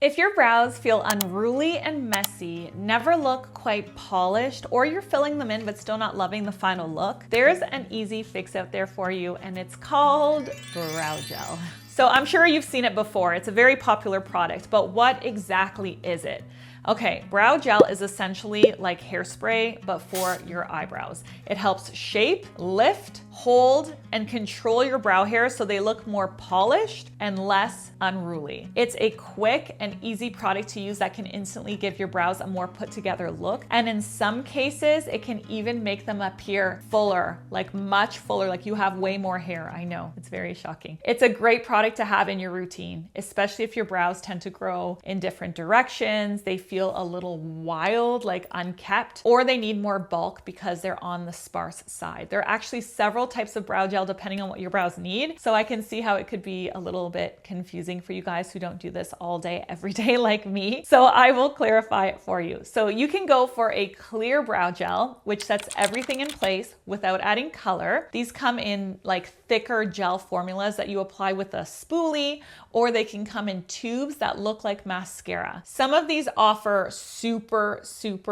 If your brows feel unruly and messy, never look quite polished, or you're filling them in but still not loving the final look, there's an easy fix out there for you, and it's called brow gel. So I'm sure you've seen it before. It's a very popular product, but what exactly is it? Okay, brow gel is essentially like hairspray, but for your eyebrows. It helps shape, lift, hold, and control your brow hairs so they look more polished and less unruly. It's a quick and easy product to use that can instantly give your brows a more put together look. And in some cases, it can even make them appear fuller, like much fuller, like you have way more hair. I know, it's very shocking. It's a great product to have in your routine, especially if your brows tend to grow in different directions. They feel a little wild, like unkept, or they need more bulk because they're on the sparse side. There are actually several types of brow gel depending on what your brows need. So I can see how it could be a little bit confusing for you guys who don't do this all day, every day like me. So I will clarify it for you. So you can go for a clear brow gel, which sets everything in place without adding color. These come in like thicker gel formulas that you apply with a spoolie, or they can come in tubes that look like mascara. Some of these offer super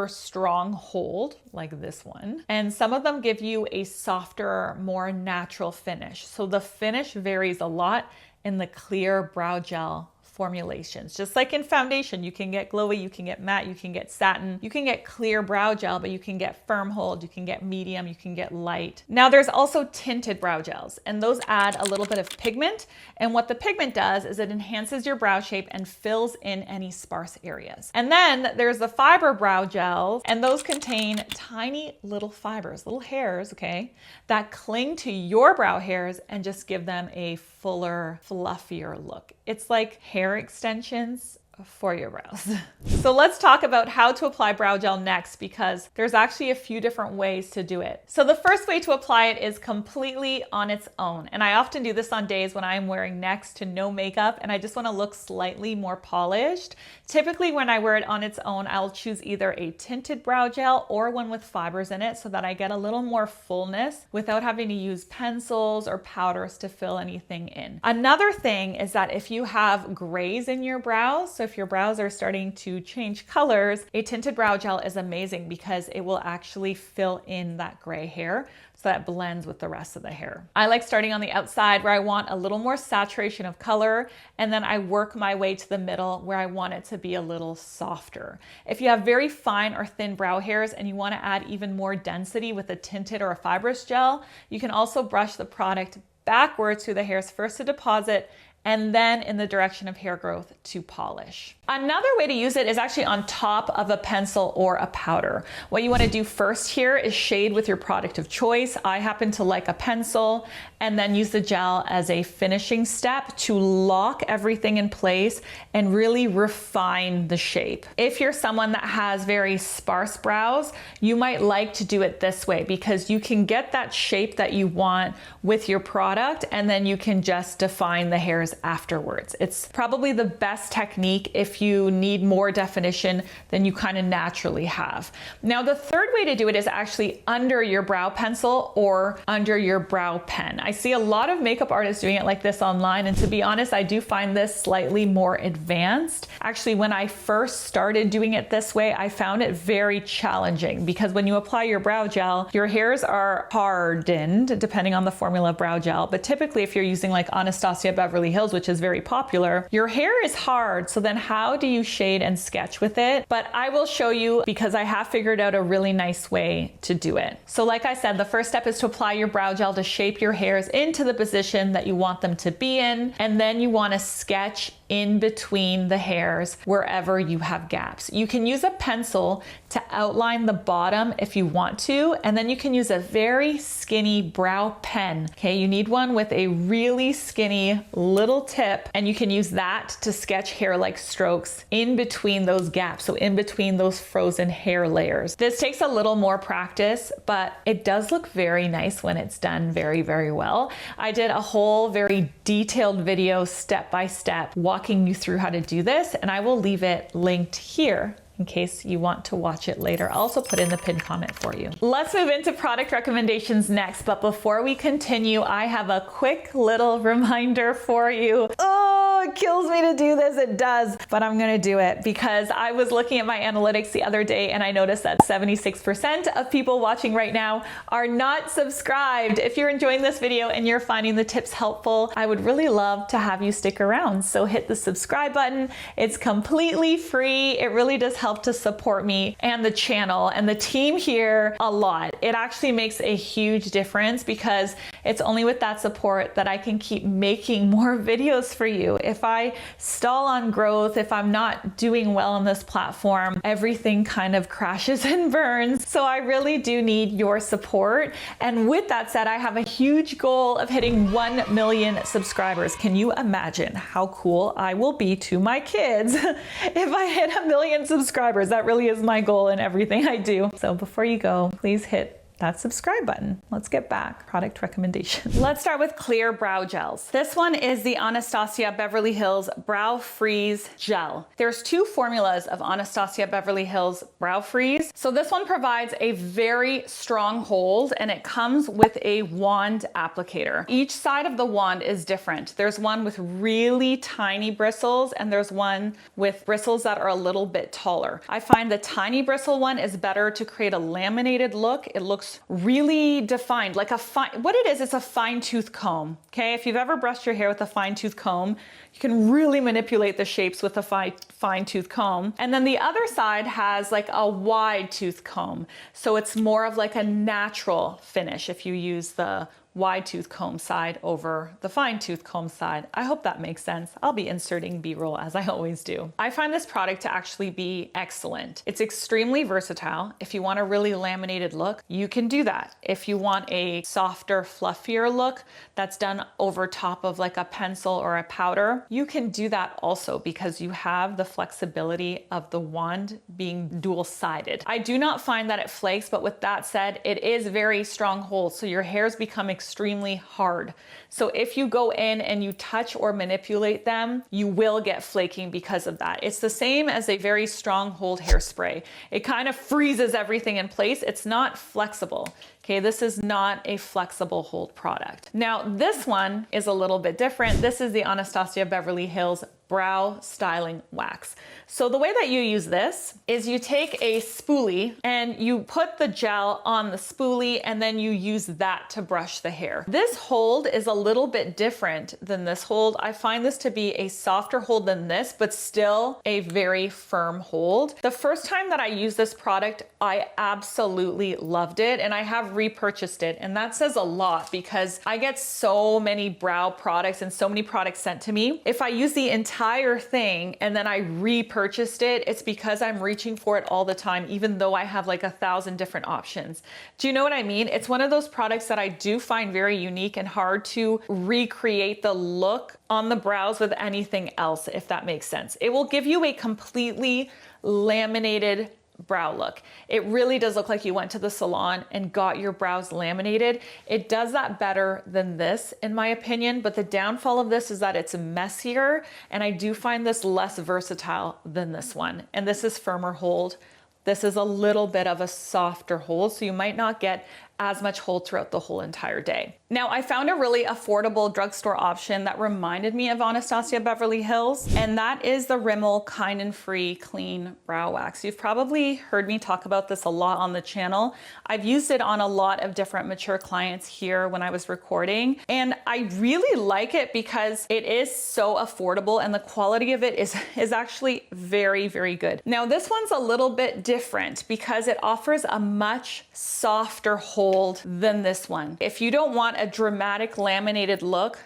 strong hold, like this one, and some of them give you a softer, more natural finish. So the finish varies a lot in the clear brow gel formulations. Just like in foundation, you can get glowy, you can get matte, you can get satin, you can get clear brow gel, but you can get firm hold, you can get medium, you can get light. Now there's also tinted brow gels, and those add a little bit of pigment. And what the pigment does is it enhances your brow shape and fills in any sparse areas. And then there's the fiber brow gels, and those contain tiny little fibers, little hairs, okay, that cling to your brow hairs and just give them a fuller, fluffier look. It's like hair extensions for your brows. So let's talk about how to apply brow gel next, because there's actually a few different ways to do it. So the first way to apply it is completely on its own. And I often do this on days when I'm wearing next to no makeup and I just want to look slightly more polished. Typically when I wear it on its own, I'll choose either a tinted brow gel or one with fibers in it so that I get a little more fullness without having to use pencils or powders to fill anything in. Another thing is that if you have grays in your brows, so if your brows are starting to change colors, a tinted brow gel is amazing because it will actually fill in that gray hair so that it blends with the rest of the hair. I like starting on the outside where I want a little more saturation of color, and then I work my way to the middle where I want it to be a little softer. If you have very fine or thin brow hairs and you want to add even more density with a tinted or a fibrous gel, you can also brush the product backwards through the hairs, first to deposit and then in the direction of hair growth to polish. Another way to use it is actually on top of a pencil or a powder. What you want to do first here is shade with your product of choice. I happen to like a pencil, and then use the gel as a finishing step to lock everything in place and really refine the shape. If you're someone that has very sparse brows, you might like to do it this way because you can get that shape that you want with your product, and then you can just define the hairs afterwards. It's probably the best technique if you need more definition than you kind of naturally have. Now, the third way to do it is actually under your brow pencil or under your brow pen. I see a lot of makeup artists doing it like this online, and to be honest, I do find this slightly more advanced. Actually, when I first started doing it this way, I found it very challenging because when you apply your brow gel, your hairs are hardened depending on the formula of brow gel. But typically, if you're using like Anastasia Beverly Hills, which is very popular, your hair is hard. So then how do you shade and sketch with it? But I will show you because I have figured out a really nice way to do it. So like I said, the first step is to apply your brow gel to shape your hairs into the position that you want them to be in. And then you want to sketch in between the hairs wherever you have gaps. You can use a pencil to outline the bottom if you want to, and then you can use a very skinny brow pen. Okay, you need one with a really skinny little tip, and you can use that to sketch hair-like strokes in between those gaps, so in between those frozen hair layers. This takes a little more practice, but it does look very nice when it's done very well. I did a whole very detailed video step by step walking you through how to do this, and I will leave it linked here in case you want to watch it later. I'll also put in the pinned comment for you. Let's move into product recommendations next, but before we continue, I have a quick little reminder for you. Oh, it kills me to do this, it does, but I'm gonna do it because I was looking at my analytics the other day and I noticed that 76% of people watching right now are not subscribed. If you're enjoying this video and you're finding the tips helpful, I would really love to have you stick around. So hit the subscribe button. It's completely free. It really does help to support me and the channel and the team here a lot. It actually makes a huge difference because it's only with that support that I can keep making more videos for you. If I stall on growth, if I'm not doing well on this platform, everything kind of crashes and burns. So I really do need your support. And with that said, I have a huge goal of hitting 1 million subscribers. Can you imagine how cool I will be to my kids if I hit 1 million subscribers? That really is my goal in everything I do. So before you go, please hit that subscribe button. Let's get back. Product recommendations. Let's start with clear brow gels. This one is the Anastasia Beverly Hills Brow Freeze Gel. There's 2 formulas of Anastasia Beverly Hills Brow Freeze. So this one provides a very strong hold and it comes with a wand applicator. Each side of the wand is different. There's one with really tiny bristles and there's one with bristles that are a little bit taller. I find the tiny bristle one is better to create a laminated look. It looks really defined, like what it is, it's a fine tooth comb. Okay, if you've ever brushed your hair with a fine tooth comb, you can really manipulate the shapes with a fine tooth comb. And then the other side has like a wide tooth comb. So it's more of like a natural finish if you use the wide tooth comb side over the fine tooth comb side. I hope that makes sense. I'll be inserting B-roll as I always do. I find this product to actually be excellent. It's extremely versatile. If you want a really laminated look, you can do that. If you want a softer, fluffier look that's done over top of like a pencil or a powder, you can do that also because you have the flexibility of the wand being dual-sided. I do not find that it flakes, but with that said, it is very strong hold, so your hairs become extremely hard. So if you go in and you touch or manipulate them, you will get flaking because of that. It's the same as a very strong hold hairspray. It kind of freezes everything in place. It's not flexible. Okay, this is not a flexible hold product. Now, this one is a little bit different. This is the Anastasia Beverly Hills Brow Styling Wax. So the way that you use this is you take a spoolie and you put the gel on the spoolie and then you use that to brush the hair. This hold is a little bit different than this hold. I find this to be a softer hold than this, but still a very firm hold. The first time that I used this product, I absolutely loved it and I have repurchased it. And that says a lot because I get so many brow products and so many products sent to me. If I use the entire thing and then I repurchased it, it's because I'm reaching for it all the time, even though I have like 1,000 different options. Do you know what I mean? It's one of those products that I do find very unique and hard to recreate the look on the brows with anything else, if that makes sense. It will give you a completely laminated brow look. It really does look like you went to the salon and got your brows laminated. It does that better than this, in my opinion, but the downfall of this is that it's messier, and I do find this less versatile than this one. And this is firmer hold. This is a little bit of a softer hold, so you might not get as much hold throughout the whole entire day. Now, I found a really affordable drugstore option that reminded me of Anastasia Beverly Hills, and that is the Rimmel Kind and Free Clean Brow Wax. You've probably heard me talk about this a lot on the channel. I've used it on a lot of different mature clients here when I was recording, and I really like it because it is so affordable and the quality of it is actually very, very good. Now, this one's a little bit different because it offers a much softer hold than this one. If you don't want a dramatic laminated look,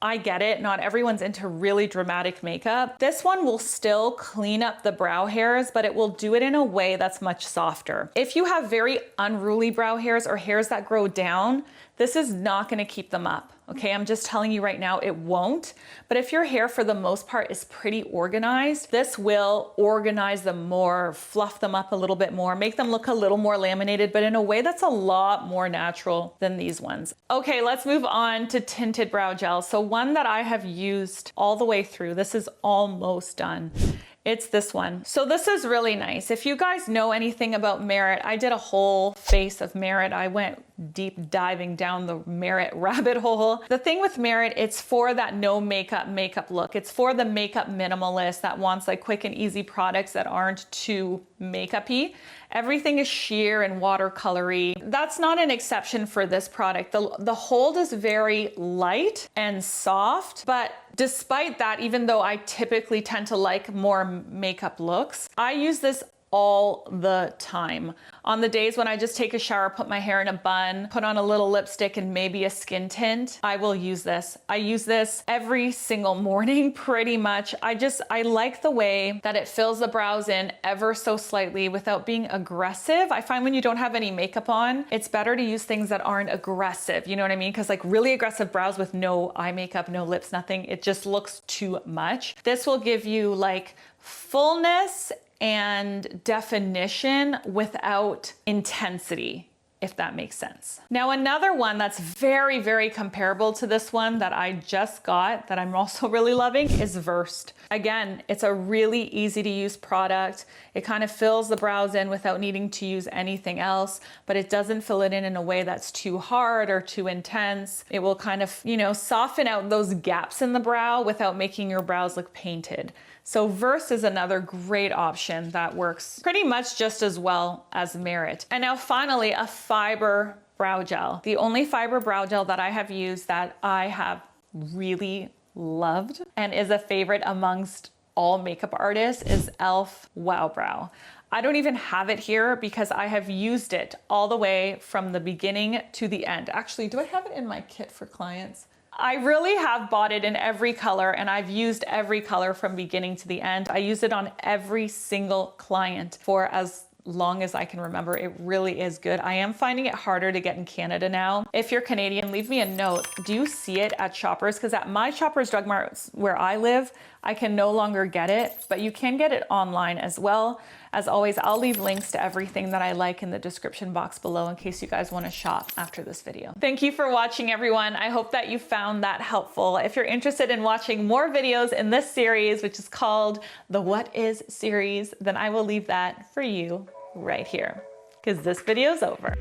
I get it. Not everyone's into really dramatic makeup. This one will still clean up the brow hairs, but it will do it in a way that's much softer. If you have very unruly brow hairs or hairs that grow down, this is not going to keep them up. Okay, I'm just telling you right now, it won't. But if your hair for the most part is pretty organized, this will organize them more, fluff them up a little bit more, make them look a little more laminated, but in a way that's a lot more natural than these ones. Okay, let's move on to tinted brow gel. So one that I have used all the way through, this is almost done, It's this one. So this is really nice. If you guys know anything about Merit, I did a whole face of Merit. I went deep diving down the Merit rabbit hole. The thing with Merit, it's for that no makeup look. It's for the makeup minimalist that wants like quick and easy products that aren't too makeup-y. Everything is sheer and watercolory. That's not an exception for this product. The hold is very light and soft, but despite that, even though I typically tend to like more makeup looks, I use this all the time. On the days when I just take a shower, put my hair in a bun, put on a little lipstick and maybe a skin tint, I will use this. I use this every single morning pretty much. I like the way that it fills the brows in ever so slightly without being aggressive. I find when you don't have any makeup on, it's better to use things that aren't aggressive. You know what I mean? Because like really aggressive brows with no eye makeup, no lips, nothing, it just looks too much. This will give you like fullness and definition without intensity, if that makes sense. Now, another one that's very, very comparable to this one that I just got that I'm also really loving is Versed. Again, it's a really easy to use product. It kind of fills the brows in without needing to use anything else, but it doesn't fill it in a way that's too hard or too intense. It will kind of, you know, soften out those gaps in the brow without making your brows look painted. So Versed is another great option that works pretty much just as well as Merit. And now finally, a fiber brow gel. The only fiber brow gel that I have used that I have really loved and is a favorite amongst all makeup artists is e.l.f. Wow Brow. I don't even have it here because I have used it all the way from the beginning to the end. Actually, do I have it in my kit for clients? I really have bought it in every color and I've used every color from beginning to the end. I use it on every single client for as long as I can remember. It really is good. I am finding it harder to get in Canada now. If you're Canadian, leave me a note. Do you see it at Shoppers? Because at my Shoppers Drug Mart where I live, I can no longer get it, but you can get it online as well. As always, I'll leave links to everything that I like in the description box below in case you guys want to shop after this video. Thank you for watching, everyone. I hope that you found that helpful. If you're interested in watching more videos in this series, which is called the What Is series, then I will leave that for you right here because this video is over.